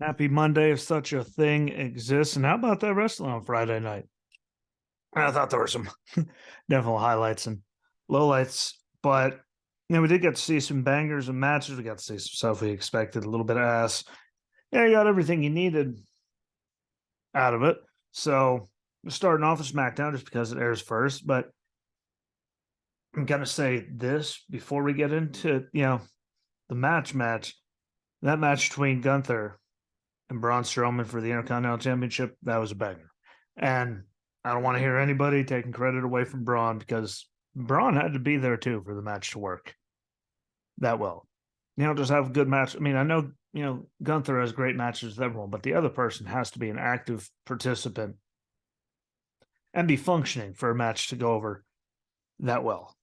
Happy Monday if such a thing exists. And how about that wrestling on Friday night? I thought there were some definitely highlights and lowlights, but we did get to see some bangers and matches. We got to see some stuff we expected, a little bit of ass. Yeah, you got everything you needed out of it. So starting off with Smackdown just because it airs first, but I'm gonna say this before we get into the match. That match between Gunther and Braun Strowman for the Intercontinental Championship, that was a banger. And I don't want to hear anybody taking credit away from Braun because Braun had to be there too for the match to work that well. Just have a good match. I mean, I know, Gunther has great matches with everyone, but the other person has to be an active participant and be functioning for a match to go over that well.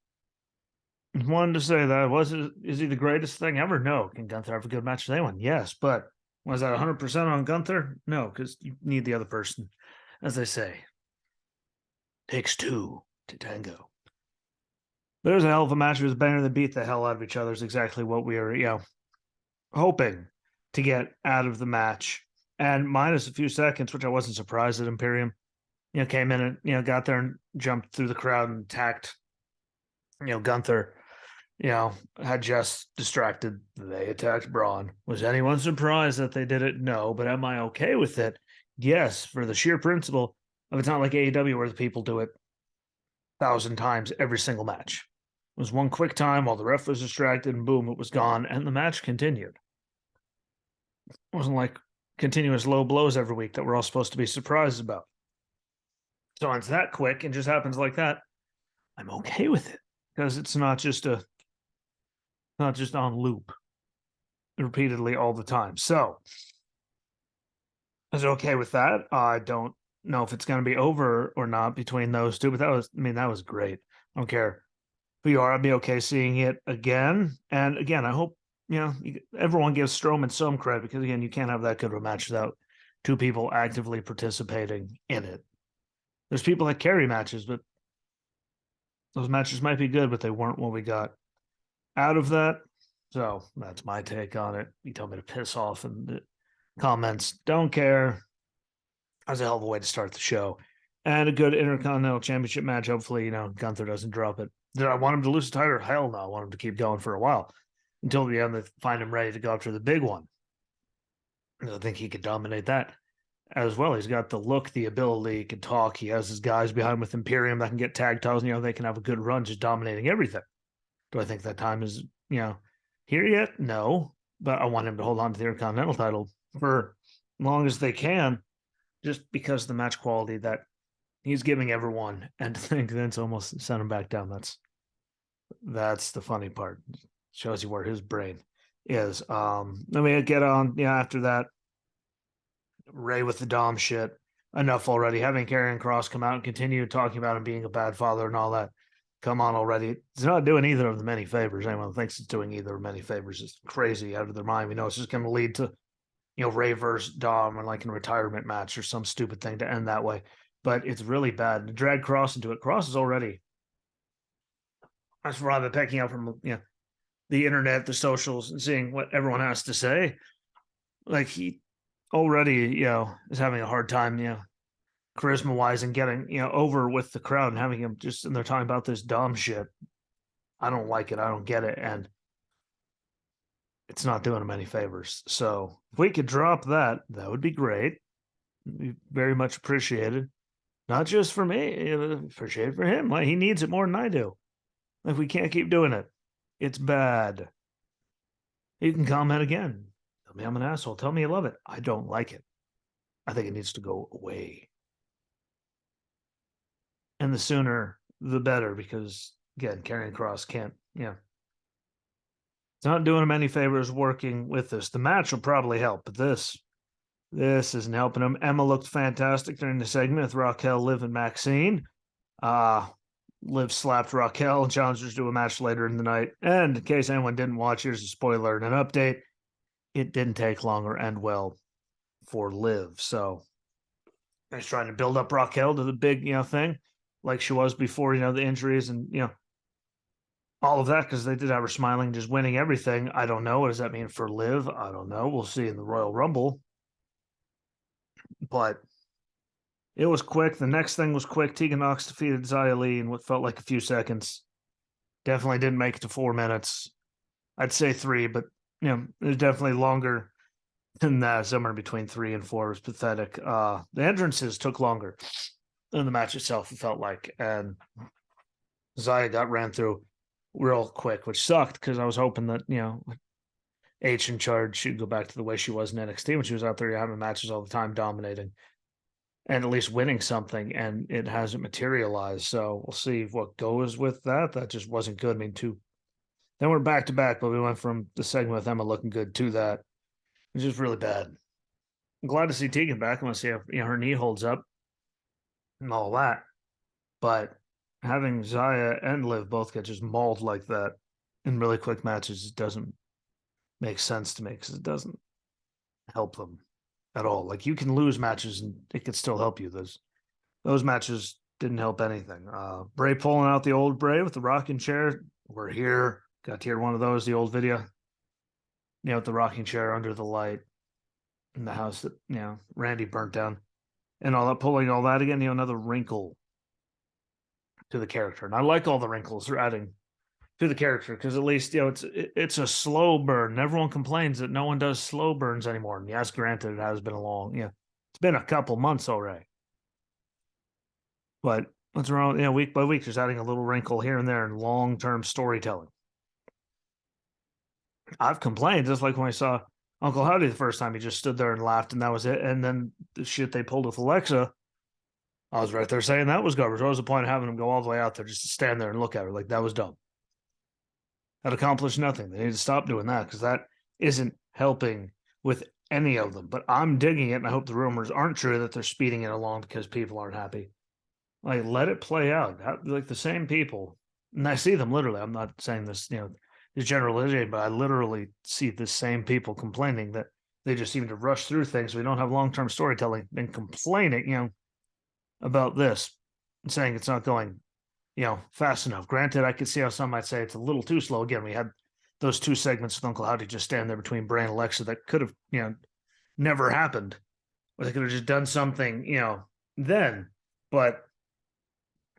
Wanted to say that is he the greatest thing ever? No. Can Gunther have a good match with anyone? Yes, but was that 100% on Gunther? No, because you need the other person. As they say, takes two to tango. There's a hell of a match. It was a banger. They beat the hell out of each other. Is exactly what we were, hoping to get out of the match. And minus a few seconds, which I wasn't surprised at Imperium, came in and, got there and jumped through the crowd and attacked, Gunther. Had just distracted. They attacked Braun. Was anyone surprised that they did it? No. But am I okay with it? Yes, for the sheer principle of it's not like AEW where the people do it 1,000 times every single match. It was one quick time while the ref was distracted and boom, it was gone and the match continued. It wasn't like continuous low blows every week that we're all supposed to be surprised about. So it's that quick and just happens like that. I'm okay with it because it's not just on loop repeatedly all the time. So I was okay with that. I don't know if it's going to be over or not between those two, but that was great. I don't care who you are. I'd be okay seeing it again. And again, I hope, everyone gives Strowman some credit because, again, you can't have that good of a match without two people actively participating in it. There's people that carry matches, but those matches might be good, but they weren't what we got out of that. So that's my take on it. You told me to piss off in the comments. Don't care. That was a hell of a way to start the show. And a good Intercontinental Championship match. Hopefully, Gunther doesn't drop it. Did I want him to lose the title? Hell no. I want him to keep going for a while until the end to find him ready to go after the big one. I think he could dominate that as well. He's got the look, the ability, he can talk. He has his guys behind with Imperium that can get tag titles. They can have a good run just dominating everything. Do I think that time is, here yet? No. But I want him to hold on to the Intercontinental title for as long as they can, just because of the match quality that he's giving everyone. And to think that's almost sent him back down. That's the funny part. Shows you where his brain is. Let me get on. After that, Ray with the Dom shit. Enough already. Having Karrion Kross come out and continue talking about him being a bad father and all that. Come on already. It's not doing either of them any favors. Anyone thinks it's doing either of them any favors is crazy out of their mind. We know it's just going to lead to, Ray versus Dom or like in a retirement match or some stupid thing to end that way. But it's really bad. To drag Kross into it. Kross is already, that's what I've been picking up from, the internet, the socials, and seeing what everyone has to say. Like he already, is having a hard time, charisma wise and getting, over with the crowd and having him just, and they're talking about this dumb shit. I don't like it. I don't get it. And it's not doing him any favors. So if we could drop that, that would be great. Be very much appreciated. Not just for me, appreciate it for him. Like he needs it more than I do. Like we can't keep doing it. It's bad. You can comment again. Tell me I'm an asshole. Tell me you love it. I don't like it. I think it needs to go away. And the sooner, the better, because again, Karrion Kross can't, it's not doing him any favors working with this. The match will probably help, but this isn't helping him. Emma looked fantastic during the segment with Raquel, Liv, and Maxine. Liv slapped Raquel and challenged her to do a match later in the night. And in case anyone didn't watch, here's a spoiler and an update. It didn't take long or end well for Liv. So he's trying to build up Raquel to the big, thing like she was before, the injuries and, all of that because they did have her smiling, just winning everything. I don't know. What does that mean for Liv? I don't know. We'll see in the Royal Rumble. but it was quick. The next thing was quick. Tegan Knox defeated Xia Li in what felt like a few seconds. Definitely didn't make it to 4 minutes. I'd say 3, but it was definitely longer than that. Somewhere between 3 and 4 was pathetic. The entrances took longer than the match itself, it felt like. And Xia got ran through real quick, which sucked because I was hoping that, H in charge, she'd go back to the way she was in NXT when she was out there having matches all the time, dominating and at least winning something, and it hasn't materialized. So we'll see what goes with that. That just wasn't good. I mean, then we're back to back, but we went from the segment with Emma looking good to that. It's just really bad. I'm glad to see Tegan back. I want to see how her knee holds up and all that. But having Xia and Liv both get just mauled like that in really quick matches doesn't make sense to me because it doesn't help them at all. Like, you can lose matches and it could still help you. Those matches didn't help anything. Bray pulling out the old Bray with the rocking chair. We're here. Got to hear one of those, the old video. With the rocking chair under the light in the house that, Randy burnt down and all that, pulling all that again, another wrinkle to the character. And I like all the wrinkles they're adding to the character because at least, it's a slow burn. Everyone complains that no one does slow burns anymore. And yes, granted, it has been it's been a couple months already. But what's wrong? Week by week, just adding a little wrinkle here and there in long-term storytelling. I've complained, just like when I saw Uncle Howdy the first time. He just stood there and laughed, and that was it. And then the shit they pulled with Alexa, I was right there saying that was garbage. What was the point of having him go all the way out there just to stand there and look at her? Like, that was dumb. That accomplished nothing. They need to stop doing that because that isn't helping with any of them. But I'm digging it, and I hope the rumors aren't true that they're speeding it along because people aren't happy. Like, let it play out. Like, the same people, and I see them literally. I'm not saying this, the generalization, but I literally see the same people complaining that they just seem to rush through things. We don't have long-term storytelling, and complaining, about this and saying it's not going, fast enough. Granted, I could see how some might say it's a little too slow. Again, we had those 2 segments with Uncle Howdy just stand there between Bray and Alexa that could have, never happened. Or they could have just done something, then. But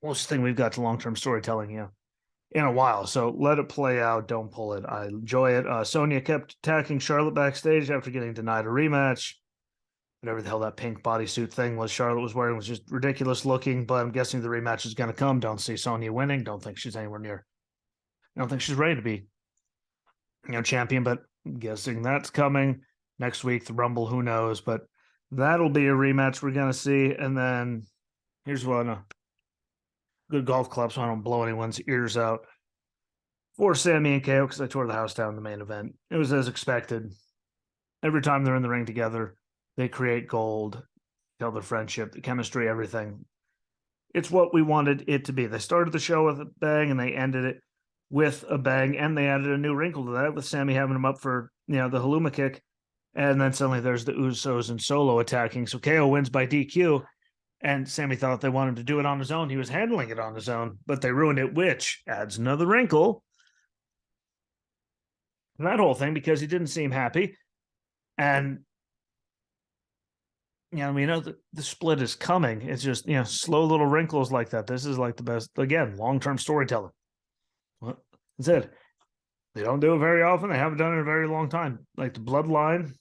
closest thing we've got to long-term storytelling, in a while. So let it play out. Don't pull it. I enjoy it. Sonya kept attacking Charlotte backstage after getting denied a rematch. Whatever the hell that pink bodysuit thing was Charlotte was wearing was just ridiculous looking, but I'm guessing the rematch is going to come. Don't see Sonya winning. Don't think she's anywhere near. I don't think she's ready to be, champion, but I'm guessing that's coming next week. The Rumble, who knows? But that'll be a rematch we're going to see. And then here's one. Good golf club, so I don't blow anyone's ears out. For Sammy and KO, because I tore the house down in the main event. It was as expected. Every time they're in the ring together, they create gold, tell their friendship, the chemistry, everything. It's what we wanted it to be. They started the show with a bang, and they ended it with a bang, and they added a new wrinkle to that with Sammy having him up for, the Haluma kick. And then suddenly there's the Usos and Solo attacking. So KO wins by DQ. And Sammy thought they wanted to do it on his own. He was handling it on his own, but they ruined it, which adds another wrinkle. That whole thing, because he didn't seem happy. And, we know that the split is coming. It's just, slow little wrinkles like that. This is like the best, again, long-term storytelling. Well, that's it. They don't do it very often. They haven't done it in a very long time. Like the bloodline,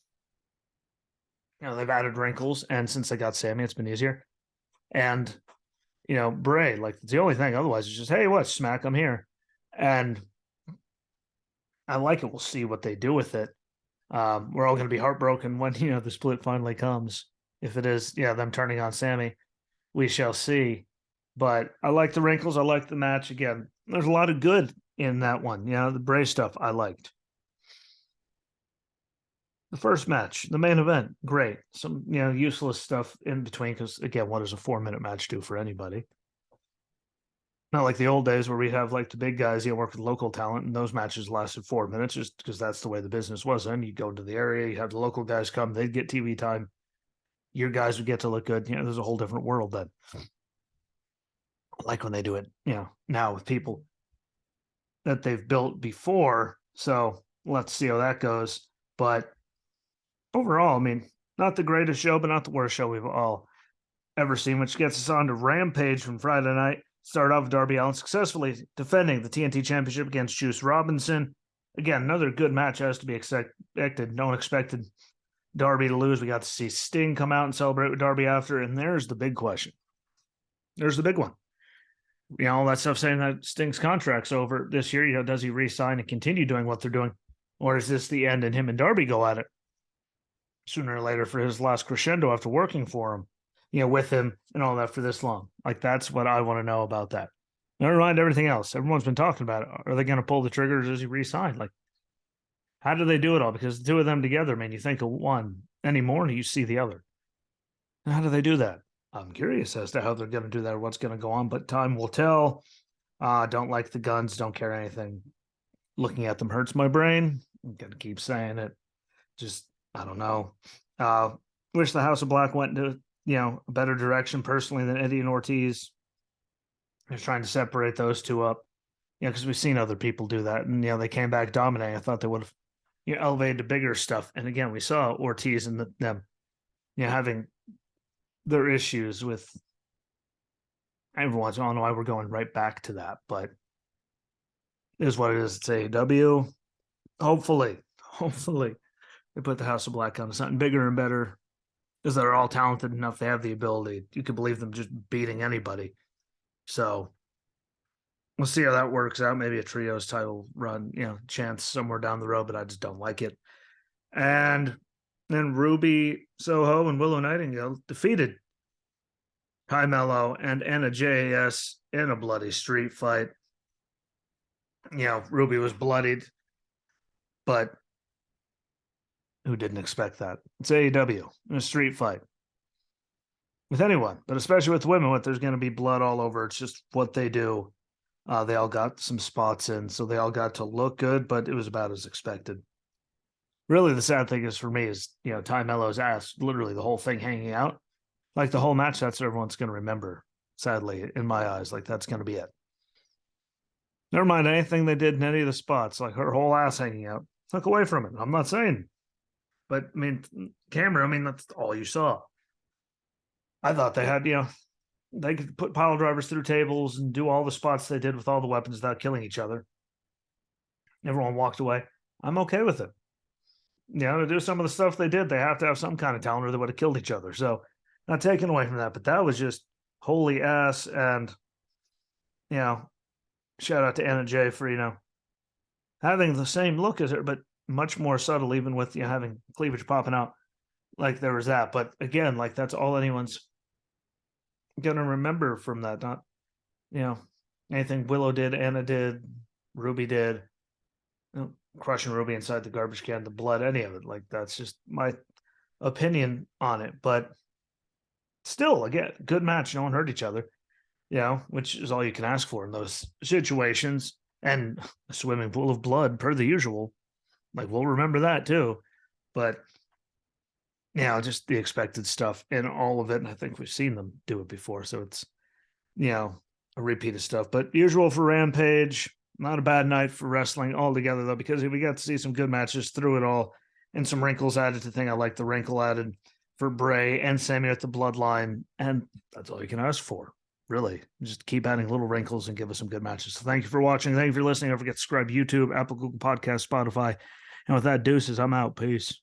they've added wrinkles. And since they got Sammy, it's been easier. And, Bray, like, it's the only thing. Otherwise, it's just, hey, what, Smack, I'm here. And I like it. We'll see what they do with it. We're all going to be heartbroken when, the split finally comes. If it is, them turning on Sammy, we shall see. But I like the wrinkles. I like the match. Again, there's a lot of good in that one. The Bray stuff I liked. The first match, the main event, great. Some, useless stuff in between because, again, what does a 4-minute match do for anybody? Not like the old days where we have like the big guys, work with local talent, and those matches lasted 4 minutes just because that's the way the business was. Then you go into the area, you have the local guys come, they'd get TV time. Your guys would get to look good. There's a whole different world then. I like when they do it, now with people that they've built before. So let's see how that goes. But overall, Not the greatest show, but not the worst show we've all ever seen, which gets us on to Rampage from Friday night. Start off with Darby Allin successfully defending the TNT Championship against Juice Robinson. Again, another good match as to be expected. No one expected Darby to lose. We got to see Sting come out and celebrate with Darby after, and there's the big question. There's the big one. All that stuff saying that Sting's contract's over this year. Does he re-sign and continue doing what they're doing? Or is this the end and him and Darby go at it sooner or later for his last crescendo after working for him? With him and all that for this long. That's what I want to know about that. Never mind everything else. Everyone's been talking about it. Are they going to pull the trigger or does he resign? How do they do it all? Because the two of them together, man, you think of one anymore and you see the other. How do they do that? I'm curious as to how they're going to do that or what's going to go on, but time will tell. Don't like the guns, don't care anything. Looking at them hurts my brain. I'm going to keep saying it. Just, I don't know. Wish the House of Black went into a better direction personally than Eddie and Ortiz. They're trying to separate those two up. Because we've seen other people do that. And, they came back dominating. I thought they would have elevated to bigger stuff. And again, we saw Ortiz and them, having their issues with everyone's. I don't know why we're going right back to that, but it is what it is. It's AEW. Hopefully, they put the House of Black on to something bigger and better. Because they're all talented enough. They have the ability. You could believe them just beating anybody. So we'll see how that works out. Maybe a trios title run, chance somewhere down the road, but I just don't like it. And then Ruby Soho and Willow Nightingale defeated Kai Mello and Anna JAS in a bloody street fight. Ruby was bloodied, but who didn't expect that? It's AEW in a street fight with anyone, but especially with women. There's going to be blood all over. It's just what they do. They all got some spots in, so they all got to look good, but it was about as expected. Really, the sad thing is for me is, Ty Mello's ass, literally the whole thing hanging out. The whole match, that's what everyone's going to remember, sadly, in my eyes. That's going to be it. Never mind anything they did in any of the spots, her whole ass hanging out. Took away from it. I'm not saying. But, camera, that's all you saw. I thought they had, they could put pile drivers through tables and do all the spots they did with all the weapons without killing each other. Everyone walked away. I'm okay with it. To do some of the stuff they did, they have to have some kind of talent or they would have killed each other. So, not taken away from that. But that was just holy ass. And, shout out to Anna J for, having the same look as her, but much more subtle, even with having cleavage popping out. There was that. But again, that's all anyone's gonna remember from that. Not anything Willow did, Anna did, Ruby did, crushing Ruby inside the garbage can, the blood, any of it. That's just my opinion on it. But still, again, good match. No one hurt each other, which is all you can ask for in those situations. And a swimming pool of blood per the usual. We'll remember that too. But just the expected stuff in all of it. And I think we've seen them do it before. So it's, a repeat of stuff. But usual for Rampage. Not a bad night for wrestling altogether, though, because we got to see some good matches through it all and some wrinkles added to the thing. I like the wrinkle added for Bray and Sammy at the Bloodline. And that's all you can ask for, really. Just keep adding little wrinkles and give us some good matches. So thank you for watching. Thank you for listening. Don't forget to subscribe YouTube, Apple, Google Podcasts, Spotify. And with that, deuces, I'm out. Peace.